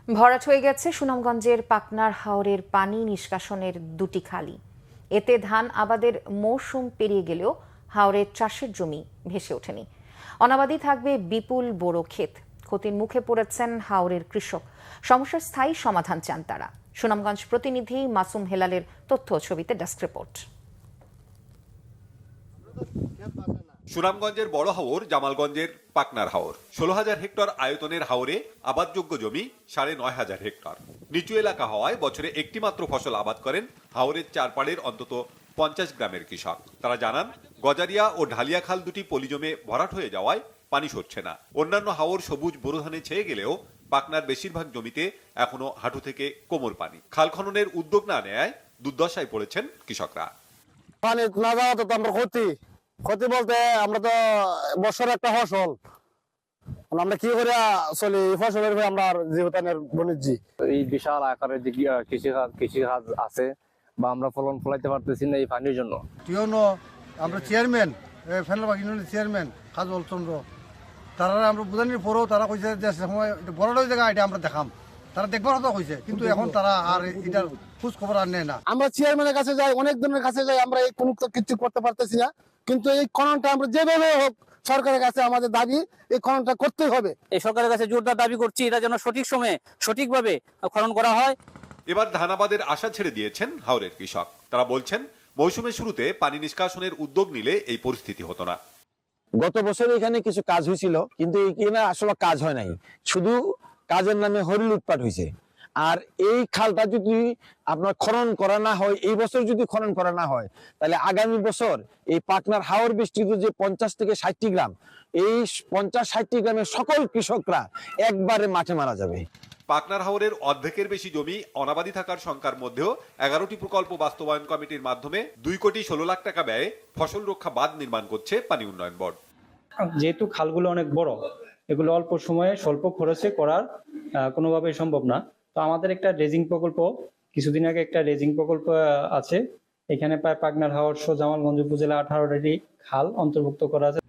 ভরাট হয়ে গেছে সুনামগঞ্জের পাকনার হাওরের পানি নিষ্কাশনের দুটি খালি। এতে ধান আবাদের মৌসুম পেরিয়ে গেলেও হাওরের চাষের জমি ভেসে ওঠেনি। অনাবাদি থাকবে বিপুল বোরো ক্ষেত। ক্ষতির মুখে পড়েছেন হাওরের কৃষক। সমস্যার স্থায়ী সমাধান চান তারা। সুনামগঞ্জ প্রতিনিধি মাসুম হেলালের তথ্য ছবিতে ডেস্ক রিপোর্ট। সুনামগঞ্জের বড় হাওর জামালগঞ্জের পাকনার হাওর 16,000 হেক্টর আয়তনের হাওরে আবাদযোগ্য জমি 9,500 হেক্টর। নিচু এলাকা হওয়ায় বছরে একটি মাত্র ফসল আবাদ করেন হাওরের চারপাড়ের অন্তত 50 গ্রামের কৃষক। তারা জানান, গজারিয়া ও ঢালিয়া খাল দুটি পলি জমে ভরাট হয়ে যাওয়ায় পানি সরছে না। অন্যান্য হাওর সবুজ বোরো ধানে ছেয়ে গেলেও পাকনার বেশিরভাগ জমিতে এখনো হাঁটু থেকে কোমর পানি। খাল খননের উদ্যোগ না নেয় দুর্দশায় পড়েছেন কৃষকরা। পানি না যাওয়া তো আমরা ক্ষতি বলতে আমরা তো বছর একটা ফসল, আমরা কি করে চলি ফসলের আমরা জীবনের বনিজি। এই বিশাল আকারের যে কৃষিকাজ আছে বা আমরা ফলন ফলাইতে পারতেছি না এই পানির জন্য। আমরা চেয়ারম্যান ফেনলাবাগ ইউনিয়নের চেয়ারম্যান কাজল চন্দ্র, তারা আমরা বুঝানির পরেও তারা কইছে যে সময় বড় জায়গা এটা আমরা দেখাম, তারা দেখবার কথা কইছে, কিন্তু এখন তারা আর এটার খোঁজ খবর আর নেয় না। আমরা চেয়ারম্যানের কাছে যাই, অনেক জনের কাছে যাই, আমরা এই কোনো কিছু করতে পারতেছি না। কিন্তু এই খননটা আমরা যেভাবে হোক সরকারের কাছে আমাদের দাবি, এই খননটা করতেই হবে। এই সরকারের কাছে জোরদার দাবি করছি এটা যেন সঠিক সময়ে সঠিকভাবে খনন করা হয়। এবার ধান আবাদের আশা ছেড়ে দিয়েছেন হাওরের কৃষক। তারা বলছেন, মৌসুমের শুরুতে পানি নিষ্কাশনের উদ্যোগ নিলে এই পরিস্থিতি হতো না। গত বছর এখানে কিছু কাজ হয়েছিল, কিন্তু এখানে আসলে কাজ হয় নাই, শুধু কাজের নামে হরি লুটপাট হয়েছে। আর এই খালটা যদি আপনার খনন করা না হয়, এই বছর যদি খনন করা না হয়, তাহলে আগামী বছর এই পাকনার হাওর বিস্তৃত যে 50 থেকে 60টি গ্রাম, এই 50-60টি গ্রামের সকল কৃষকরা একবারে মাঠে মারা যাবে। পাকনার হাওরের অর্ধেকের বেশি জমি অনাবাদি থাকার শঙ্কার মধ্যেও 11টি প্রকল্প বাস্তবায়ন কমিটির মাধ্যমে 2 কোটি 16 লাখ টাকা ব্যয়ে ফসল রক্ষা বাঁধ নির্মাণ করছে পানি উন্নয়ন বোর্ড। যেহেতু খালগুলো অনেক বড়, এগুলো অল্প সময়ে স্বল্প খরচে করার কোনোভাবেই সম্ভব না। তো আমাদের একটা রেজিং প্রকল্প, কিছুদিন আগে একটা রেজিং প্রকল্প আছে। এখানে প্রায় পাকনার হাওর সহ জামালগঞ্জ উপজেলা 18টি খাল অন্তর্ভুক্ত করা আছে।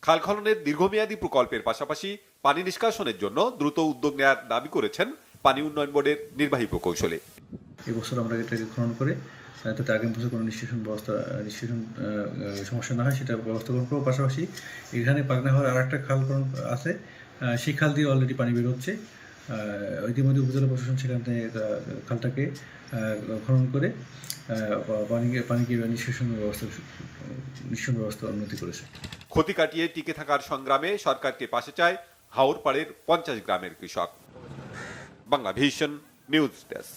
খাল খননের দীর্ঘমেয়াদী প্রকল্পের পাশাপাশি পানি নিষ্কাশনের জন্য দ্রুত উদ্যোগ নেওয়ার দাবি করেছেন পানি উন্নয়ন বোর্ডের নির্বাহী প্রকৌশলী। এবছর আমরা এটাকে খনন করে যাতে আগামী বছর কোনো নিষ্কাশন সমস্যা না হয় সেটা ব্যবস্থা করবো। পাশাপাশি এখানে পাকনা হাওর আর একটা খাল খনন আছে, সেই খাল দিয়ে অলরেডি পানি বের হচ্ছে। ইতিমধ্যে উপজেলা প্রশাসন সেখান থেকে খালটাকে খনন করে পানিকে নিষ্কাশন ব্যবস্থা উন্নতি করেছে। ক্ষতি কাটিয়ে টিকে থাকার সংগ্রামে সরকারকে পাশে চায় হাওর পাড়ের 50 গ্রামের কৃষক। Bangla vision news desk.